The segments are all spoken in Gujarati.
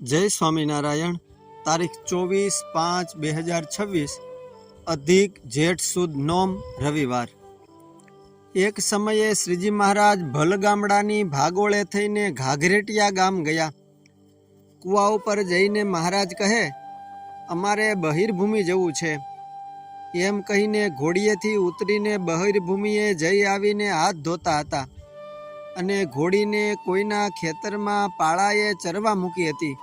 જય સ્વામિનારાયણ। તારીખ 24/5/2026 અધિક જેઠ સુદ નોમ રવિવાર। એક સમયે શ્રીજી મહારાજ ભલગામડાની ભાગોળે થઈને ઘાઘરેટિયા ગામ ગયા। કૂવા ઉપર જઈને મહારાજ કહે, અમારે બહિર્ભૂમિ જવું છે। એમ કહીને ઘોડીએથી ઉતરીને બહિર્ભૂમિએ જઈ આવીને હાથ ધોતા હતા અને ઘોડીને કોઈના ખેતરમાં પાળાએ ચરવા મૂકી હતી।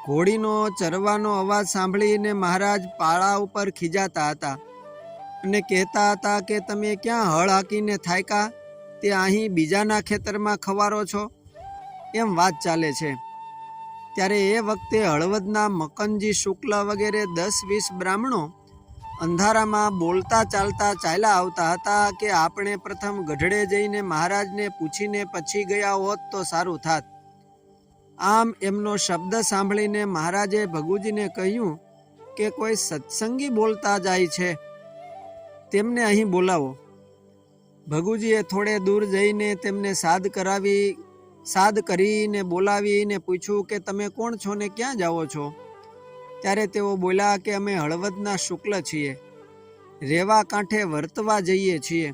ઘોડીનો ચરવાનો અવાજ સાંભળીને મહારાજ પાળા ઉપર ખીજાતા હતા અને કહેતા હતા કે તમે ક્યાં હળ હાંકીને થાક્યા તે અહીં બીજાના ખેતરમાં ખવારો છો, એમ વાત ચાલે છે। ત્યારે એ વખતે હળવદના મકનજી શુક્લ વગેરે 10-20 બ્રાહ્મણો અંધારામાં બોલતા ચાલતા ચાલ્યા આવતા હતા કે આપણે પ્રથમ ગઢડે જઈને મહારાજને પૂછીને પછી ગયા હોત તો સારું થાત। આમ એમનો શબ્દ સાંભળીને મહારાજે ભગુજીને કહ્યું કે કોઈ સત્સંગી બોલતા જાય છે, તેમને અહીં બોલાવો। ભગુજીએ થોડે દૂર જઈને તેમને સાદ કરીને બોલાવીને પૂછ્યું કે તમે કોણ છો ને ક્યાં જાઓ છો? ત્યારે તેઓ બોલ્યા કે અમે હળવદના શુક્લ છીએ, રેવા કાંઠે વર્તવા જઈએ છીએ।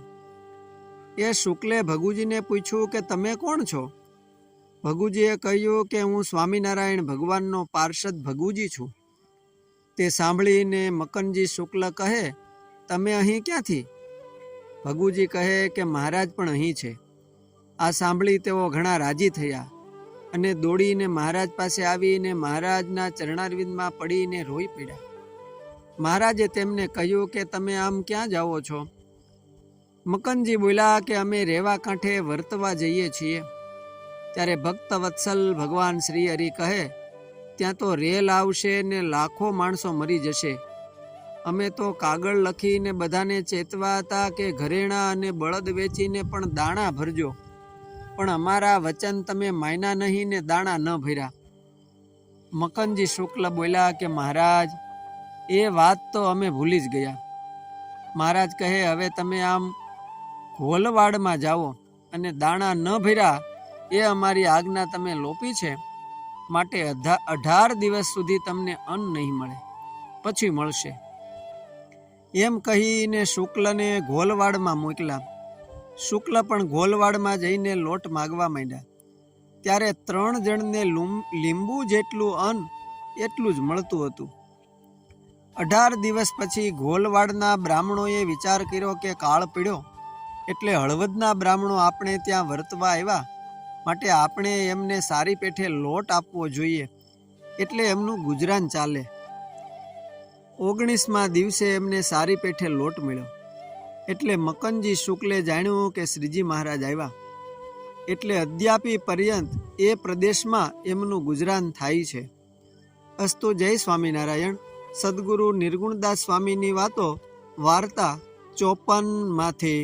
એ શુક્લે ભગુજીને પૂછ્યું કે તમે કોણ છો? ભગુજીએ કહ્યું કે હું સ્વામિનારાયણ ભગવાનનો પાર્ષદ ભગુજી છું। તે સાંભળીને મકનજી શુક્લ કહે, તમે અહીં ક્યાંથી? ભગુજી કહે કે મહારાજ પણ અહીં છે। આ સાંભળી તેઓ ઘણા રાજી થયા અને દોડીને મહારાજ પાસે આવીને મહારાજના ચરણારવિંદમાં પડીને રોઈ પડ્યા। મહારાજે તેમને કહ્યું કે તમે આમ ક્યાં જાઓ છો? મકનજી બોલ્યા કે અમે રેવા કાંઠે વર્તવા જઈએ છીએ। ત્યારે ભક્ત વત્સલ ભગવાન શ્રી હરિ કહે, ત્યાં તો રેલ આવશે ને લાખો માણસો મરી જશે। અમે તો કાગળ લખીને બધાને ચેતવા હતા કે ઘરેણાં અને બળદ વેચીને પણ દાણા ભરજો, પણ અમારા વચન તમે માન્યા નહીં ને દાણા ન ભર્યા। મકનજી શુક્લ બોલ્યા કે મહારાજ, એ વાત તો અમે ભૂલી જ ગયા। મહારાજ કહે, હવે તમે આમ ઘોલવાડમાં જાઓ અને દાણા ન ભર્યા એ અમારી આજ્ઞા તમે લોપી છે, માટે 18 દિવસ સુધી તમને અન્ન નહીં મળે, પછી મળશે। એમ કહીને શુક્લને ઘોલવાડમાં મોકલ્યા। શુક્લ પણ ઘોલવાડમાં જઈને લોટ માગવા માંડ્યા। ત્યારે 3 જણને લીંબુ જેટલું અન્ન એટલું જ મળતું હતું। 18 દિવસ પછી ઘોલવાડના બ્રાહ્મણોએ વિચાર કર્યો કે કાળ પડ્યો એટલે હળવદના બ્રાહ્મણો આપણે ત્યાં વર્તવા આવ્યા, માટે આપણે એમને સારી પેઠે લોટ આપવો જોઈએ, એટલે એમનું ગુજરાન ચાલે। 19મા દિવસે એમને સારી પેઠે લોટ મળ્યો એટલે મકનજી શુક્લે જાણ્યું કે શ્રીજી મહારાજ આવ્યા, એટલે અદ્યાપી પર્યંત એ પ્રદેશમાં એમનું ગુજરાન થાય છે। અસ્તુ જય સ્વામિનારાયણ। સદગુરુ નિર્ગુણદાસ સ્વામીની વાતો વાર્તા 54માંથી।